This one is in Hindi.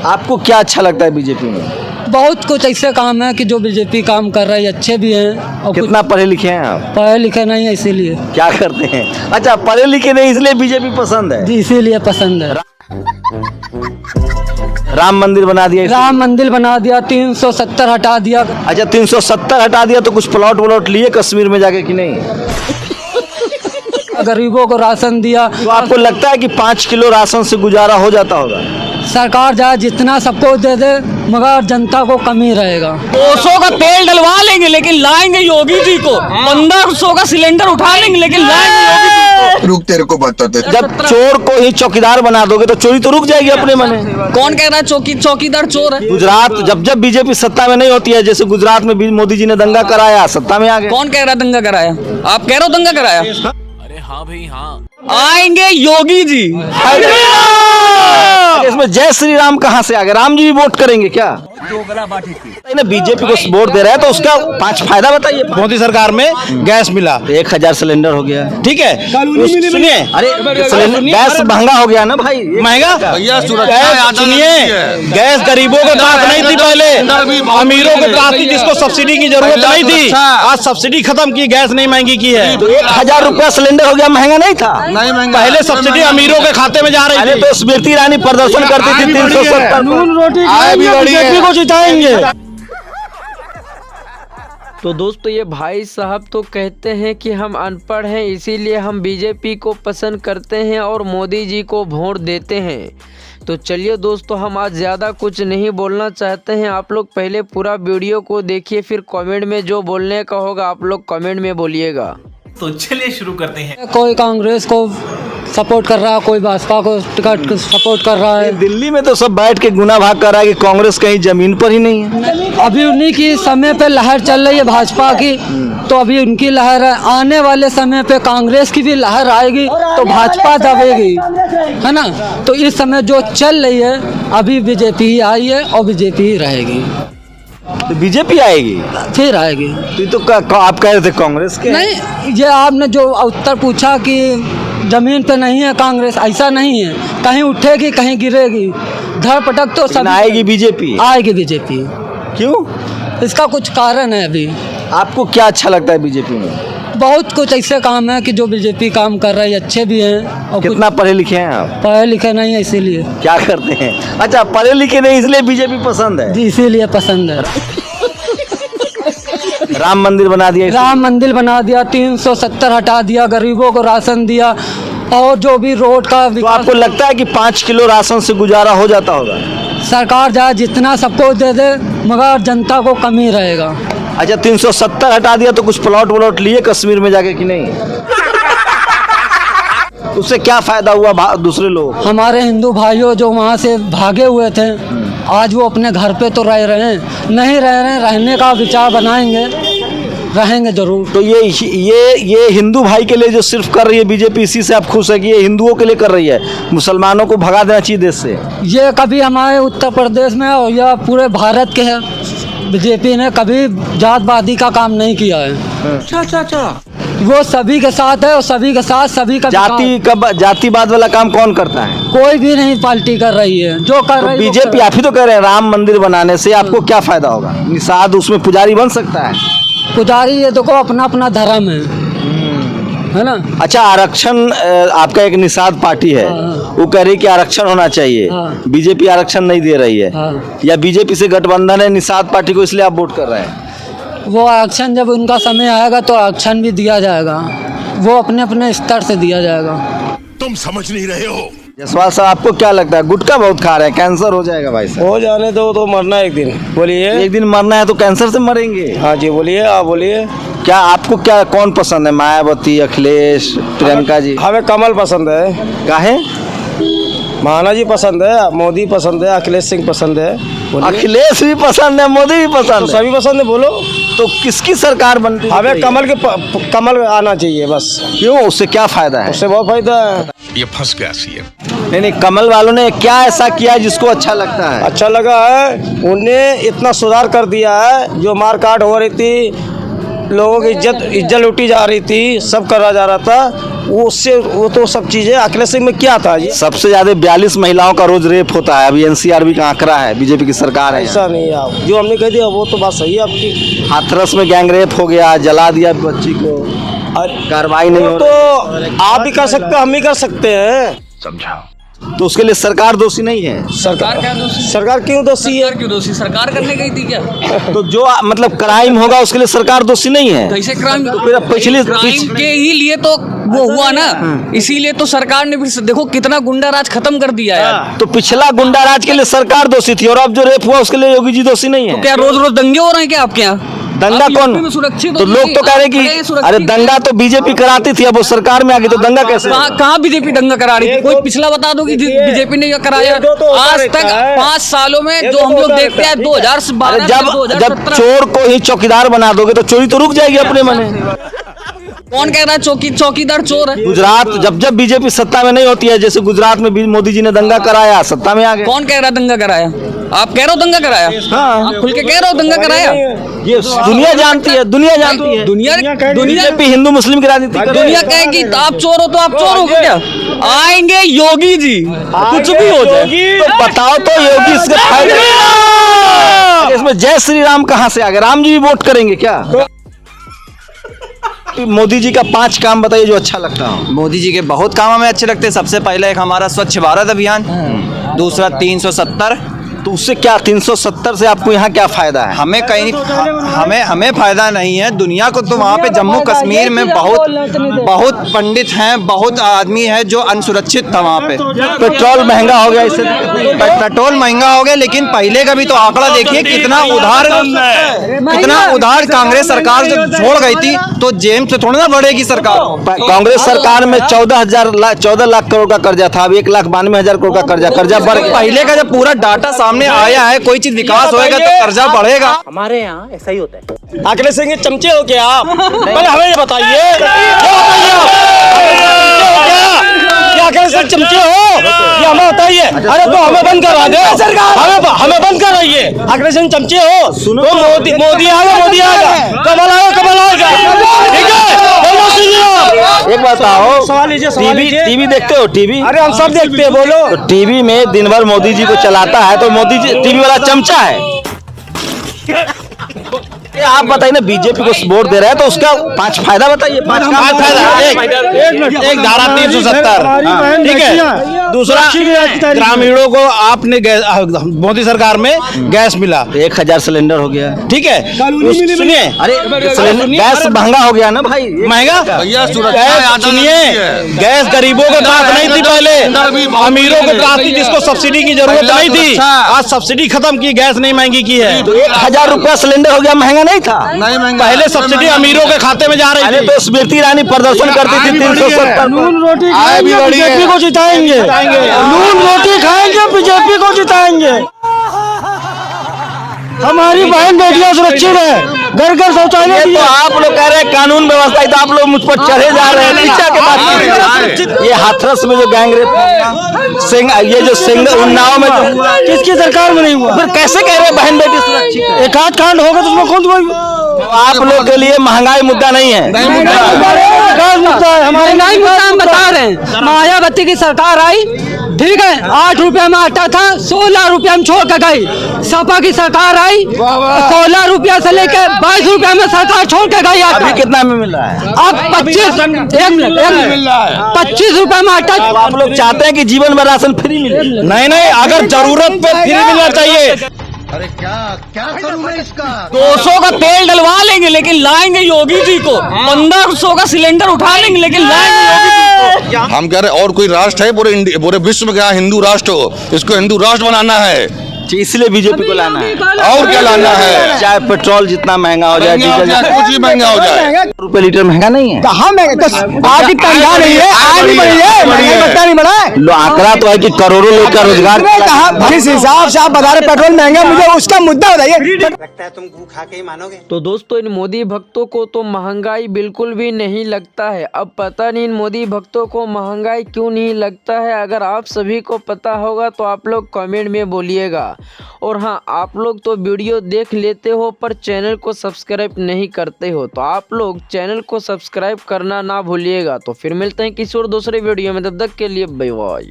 आपको क्या अच्छा लगता है बीजेपी में? बहुत कुछ ऐसे काम है कि जो बीजेपी काम कर रही है अच्छे भी हैं और कितना पढ़े लिखे हैं आप? पढ़े लिखे नहीं है इसीलिए। क्या करते हैं? अच्छा, पढ़े लिखे नहीं इसलिए बीजेपी पसंद है। जी इसीलिए पसंद है। राम मंदिर बना दिया राम मंदिर बना दिया, 370 हटा दिया। अच्छा, 370 हटा दिया तो कुछ प्लॉट व्लॉट लिए कश्मीर में जाके कि नहीं? गरीबों को राशन दिया। तो आपको लगता है कि 5 किलो राशन से गुजारा हो जाता होगा? सरकार चाहे जितना सबको दे दे मगर जनता को कमी रहेगा। 200 का तेल डलवा लेंगे लेकिन लाएंगे योगी जी को। 1500 का सिलेंडर उठा लेंगे लेकिन लाएंगे योगी जी को। रुक तेरे को बताते। जब चोर को ही चौकीदार बना दोगे तो चोरी तो रुक जाएगी अपने मन में। कौन कह रहा है चौकीदार चोर है? गुजरात जब बीजेपी सत्ता में नहीं होती है, जैसे गुजरात में भी मोदी जी ने दंगा कराया, सत्ता में आ गए। कौन कह रहा है दंगा कराया? आप कह रहे हो दंगा कराया? अरे हाँ भाई हाँ, आएंगे योगी जी। इसमें जय श्री राम कहाँ से आ गए? राम जी भी वोट करेंगे क्या? बीजेपी को वोट दे रहा है तो उसका 5 फायदा बताइए। मोदी सरकार में गैस मिला, 1000 सिलेंडर हो गया, ठीक है। सुनिए, अरे गैस महंगा हो गया ना भाई। महंगा सुनिए, गैस गरीबों को बात नहीं थी पहले, अमीरों को बात थी जिसको सब्सिडी की जरूरत नहीं थी। आज सब्सिडी खत्म की, गैस नहीं महंगी की है। 1000 रुपया सिलेंडर हो गया, महंगा नहीं था। पहले सब्सिडी अमीरों के खाते में जा रही थी। तो स्मृति ईरानी प्रदर्शन करती थी 370 बीजेपी को जिताएंगे। तो दोस्तों ये भाई साहब तो कहते हैं कि हम अनपढ़ हैं इसीलिए हम बीजेपी को पसंद करते हैं और मोदी जी को वोट देते हैं। तो चलिए दोस्तों, हम आज ज़्यादा कुछ नहीं बोलना चाहते हैं। आप लोग पहले पूरा वीडियो को देखिए, फिर कमेंट में जो बोलने का होगा आप लोग कमेंट में बोलिएगा। तो चलिए शुरू करते हैं। कोई कांग्रेस को सपोर्ट कर रहा है, कोई भाजपा को टिकट सपोर्ट कर रहा है। दिल्ली में तो सब बैठ के गुना भाग कर रहा है कि कांग्रेस कहीं जमीन पर ही नहीं है। अभी उन्हीं की समय पे लहर चल रही है भाजपा की, तो अभी उनकी लहर है। आने वाले समय पे कांग्रेस की भी लहर आएगी तो भाजपा दबेगी, है ना। तो इस समय जो चल रही है अभी बीजेपी ही आई है और बीजेपी ही रहेगी। तो बीजेपी आएगी फिर आएगी। तो आप कह रहे थे कांग्रेस के? नहीं, ये आपने जो उत्तर पूछा कि जमीन पे नहीं है कांग्रेस, ऐसा नहीं है। कहीं उठेगी कहीं गिरेगी, धर पटक तो सब आएगी बीजेपी। आएगी बीजेपी। क्यों? इसका कुछ कारण है। अभी आपको क्या अच्छा लगता है बीजेपी में? बहुत कुछ ऐसे काम है कि जो बीजेपी काम कर रही है अच्छे भी हैं और कितना पढ़े लिखे हैं आप? पढ़े लिखे नहीं है इसीलिए। क्या करते हैं? अच्छा, पढ़े लिखे नहीं इसलिए बीजेपी पसंद है। जी इसीलिए पसंद है। राम मंदिर बना दिया। राम मंदिर बना दिया, 370 हटा दिया, गरीबों को राशन दिया और जो भी रोड का तो आपको लगता है कि 5 किलो राशन से गुजारा हो जाता होगा? सरकार चाहे जितना सबको दे दे मगर जनता को कमी रहेगा। अच्छा, 370 हटा दिया तो कुछ प्लॉट व्लॉट लिए कश्मीर में जाके कि नहीं? उससे क्या फायदा हुआ दूसरे लोग? हमारे हिंदू भाइयों जो वहाँ से भागे हुए थे आज वो अपने घर पे तो रह रहे हैं, नहीं रह रहे हैं, रहने का विचार बनाएंगे, रहेंगे जरूर। तो ये हिंदू भाई के लिए जो सिर्फ कर रही है बीजेपी, इसी से आप खुश है कि ये हिंदुओं के लिए कर रही है? मुसलमानों को भगा देना चाहिए देश से। ये कभी हमारे उत्तर प्रदेश में और या पूरे भारत के है, बीजेपी ने कभी जातवादी का काम नहीं किया है। अच्छा। वो सभी के साथ है और सभी के साथ सभी का जातिवाद वाला काम कौन करता है? कोई भी नहीं पार्टी कर रही है। जो कर रही है बीजेपी। आप ही तो कह रहे हैं राम मंदिर बनाने से आपको क्या फायदा होगा? निषाद उसमें पुजारी बन सकता है। पुजारी ये देखो अपना अपना धर्म है ना। अच्छा, आरक्षण आपका एक निषाद पार्टी है, वो कह रही कि आरक्षण होना चाहिए। बीजेपी आरक्षण नहीं दे रही है, या बीजेपी से गठबंधन है निषाद पार्टी को इसलिए आप वोट कर रहे हैं? वो आरक्षण जब उनका समय आएगा तो आरक्षण भी दिया जाएगा, वो अपने अपने स्तर से दिया जाएगा। तुम समझ नहीं रहे हो। जसवाल साहब, आपको क्या लगता है? गुटखा बहुत खा रहे हैं, कैंसर हो जाएगा भाई साहब। हो जाने दो, तो मरना एक दिन। बोलिए। एक दिन मरना है तो कैंसर से मरेंगे? हाँ जी बोलिए, आप बोलिए। क्या आपको क्या कौन पसंद है? मायावती, अखिलेश, प्रियंका जी? हमें कमल पसंद है। काहे? महाना जी पसंद है, मोदी पसंद है, अखिलेश सिंह पसंद है। अखिलेश भी पसंद है, मोदी भी पसंद है, सभी पसंद है। बोलो तो किसकी सरकार बनती है? हमें कमल आना चाहिए बस। क्यों? उससे क्या फायदा है? उससे बहुत फायदा है। ये फंस गया सीएम। नहीं, कमल वालों ने क्या ऐसा किया जिसको अच्छा लगता है? अच्छा लगा है, उन्हें इतना सुधार कर दिया है। जो मार काट हो रही थी लोगों की इज्जत लूटी जा रही थी, सब करा जा रहा था, वो तो सब चीजें अखिलेश सिंह में क्या था जी? सबसे ज्यादा 42 महिलाओं का रोज रेप होता है। अभी एनसीआरबी का आंकड़ा है, बीजेपी की सरकार है। ऐसा नहीं है, आप जो हमने कह दिया वो तो बात सही है आपकी। हाथरस में गैंग रेप हो गया, जला दिया बच्ची को, कार्रवाई नहीं हो तो आप भी कर सकते हैं, हम भी कर सकते हैं। तो उसके लिए सरकार दोषी नहीं है। सरकार क्या दोषी? सरकार क्यों दोषी है? सरकार क्यों दोषी? सरकार करने गई थी क्या? तो जो मतलब क्राइम होगा उसके लिए सरकार दोषी नहीं है। कैसे क्राइम? फिर पिछली क्राइम के ही लिए तो वो हुआ ना, इसीलिए तो सरकार ने फिर देखो कितना गुंडा राज खत्म कर दिया है। तो पिछला गुंडा राज के लिए सरकार दोषी थी, और अब जो रेप हुआ उसके लिए योगी जी दोषी नहीं है। क्या रोज रोज दंगे हो रहे हैं क्या आपके यहाँ? दंगा आप कौन? यूपी में सुरक्षित तो हो लोग तो कह रहे बड़े कि सुरक्षित अरे हैं। दंगा तो बीजेपी कराती थी, अब वो सरकार में आ गई तो दंगा कैसे? कहाँ बीजेपी दंगा करा रही थी? कोई पिछला बता दो कि बीजेपी ने कराया आज तक 5 सालों में? जो हम लोग देखते हैं 2012 जब चोर को ही चौकीदार बना दोगे तो चोरी तो रुक जाएगी अपने मने। कौन कह रहा है चौकीदार चोर है? गुजरात जब बीजेपी सत्ता में नहीं होती है, जैसे गुजरात में भी मोदी जी ने दंगा कराया, सत्ता में आ गए। कौन कह रहा है दंगा कराया? आप कह रहे हो दंगा कराया? हाँ। आप खुल के कह रहे हो दंगा कराया? ये दुनिया जानती है, दुनिया जानती है। दुनिया बीजेपी हिंदू मुस्लिम की राजनीति कर रही है। दुनिया कहेगी आप चोर हो तो आप चोर हो क्या? आएंगे योगी जी, कुछ भी हो जाए तो बताओ तो योगी इसके फायदे, इसमें जय श्री राम कहाँ से आ गए? राम जी भी वोट करेंगे क्या? मोदी जी का 5 काम बताइए जो अच्छा लगता हो। मोदी जी के बहुत काम हमें अच्छे लगते हैं। सबसे पहले एक हमारा स्वच्छ भारत अभियान, दूसरा 370। तो उससे क्या 370 से आपको यहाँ क्या फायदा है? हमें कहीं हमें फायदा नहीं है। दुनिया को तो वहाँ पे जम्मू कश्मीर में बहुत पंडित हैं, बहुत आदमी है जो अनसुरक्षित था वहाँ पे। पेट्रोल महंगा हो गया, इससे पेट्रोल महंगा हो गया, लेकिन पहले का भी तो आंकड़ा देखिए कितना उधार कांग्रेस सरकार जब छोड़ गई थी तो जेब से थोड़ी ना बढ़ेगी सरकार। कांग्रेस सरकार में 14 लाख करोड़ का कर्जा था, अब 1,92,000 करोड़ का कर्जा बढ़ गया। पहले का जब पूरा डाटा सामने आया है, कोई चीज विकास होएगा तो कर्जा बढ़ेगा। हमारे यहाँ ऐसा ही होता है। अखिलेश सिंह के चमचे हो क्या आप? पहले हमें ये बताइए, क्या अखिलेश सिंह चमचे हो? ये हमें बताइए। अरे तो हमें बंद करवा दो, हमें बंद करवाइए। अखिलेश सिंह चमचे हो? सुनो, मोदी आएगा, कमल आएगा। ठीक है, एक बताओ, सवाल लीजिए। टीवी देखते हो? टीवी? अरे हम सब देखते हैं, बोलो। तो टीवी में दिन भर मोदी जी को चलाता है, तो मोदी जी टीवी वाला चमचा है। आप बताइए ना, बीजेपी को वोट दे रहे हैं तो उसका 5 फायदा बताइए। 5 फायदा। एक धारा 370, ठीक है। दूसरा, ग्रामीणों को आपने मोदी सरकार में गैस मिला, 1000 सिलेंडर हो गया। ठीक है। सुनिए, अरे गैस महंगा हो गया ना भाई, महंगा। सुनिए, गैस गरीबों को राहत नहीं थी पहले, अमीरों को राहत थी, जिसको सब्सिडी की जरूरत नहीं थी। आज सब्सिडी खत्म की, गैस नहीं महंगी की है। तो 1000 रुपया सिलेंडर हो गया, महंगा नहीं था। पहले सब्सिडी अमीरों के खाते में जा रही थी। तो स्मृति ईरानी प्रदर्शन करती थी 370। नून रोटी खाएंगे, बीजेपी को जिताएंगे। नून रोटी खाएंगे, बीजेपी को जिताएंगे। हमारी बहन बेटियां सुरक्षित है, घर घर शौचालय। तो आप लोग कह रहे हैं कानून व्यवस्था, तो आप लोग मुझ पर चढ़े जा रहे हैं। नीचा के बात, ये हाथरस में जो गैंग रेप, ये जो उन्नाव में जो हुआ, किसकी सरकार में नहीं हुआ? फिर कैसे कह रहे हैं बहन बेटी सुरक्षित है? एक आध कांड होगा तो उसमें कौन? आप लोग के लिए महंगाई मुद्दा नहीं है। महंगाई मुद्दा हम बता रहे हैं। मायावती की सरकार आई, ठीक है, 8 रुपया में आटा था, 16 रुपया में छोड़ कर गई। सपा की सरकार आई, 16 रुपया से लेकर 22 रुपया में सरकार छोड़ के गई। अभी कितना में मिल रहा है? अब 25 रुपया में आटा। आप लोग चाहते हैं कि जीवन में राशन फ्री मिले? नहीं, अगर जरूरत पे फ्री मिलना चाहिए। अरे क्या करूं मैं इसका? 200 का तेल डलवा लेंगे लेकिन लाएंगे योगी जी को। 1500 का सिलेंडर उठा लेंगे लेकिन लाएंगे योगी जी को। हम कह रहे और कोई राष्ट्र है पूरे विश्व में, क्या हिंदू राष्ट्र हो? इसको हिंदू राष्ट्र बनाना है, इसलिए बीजेपी को लाना है। और क्या लाना है? चाहे पेट्रोल जितना महंगा हो जाए, डीजल कुछ ही महंगा हो जाए। रुपए लीटर महंगा नहीं है। कहाँ महंगा? आज ही तंगा नहीं है, आज ही बढ़ी है, महंगा नहीं बढ़ा है। आंकड़ा तो है कि करोड़ों लोग का रोजगार। जिस हिसाब से आप बता रहे पेट्रोल महंगा, मुझे उसका मुद्दा बताइए। लगता है तुम गू खा के ही मानोगे। तो दोस्तों, इन मोदी भक्तों को तो महंगाई बिल्कुल भी नहीं लगता है। अब पता नहीं इन मोदी भक्तों को महंगाई क्यों नहीं लगता है। अगर आप सभी को पता होगा तो आप लोग कमेंट में बोलिएगा। और हाँ, आप लोग तो वीडियो देख लेते हो पर चैनल को सब्सक्राइब नहीं करते हो, तो आप लोग चैनल को सब्सक्राइब करना ना भूलिएगा। तो फिर मिलते हैं किसी और दूसरे वीडियो में, तब तक के लिए बाय बाय।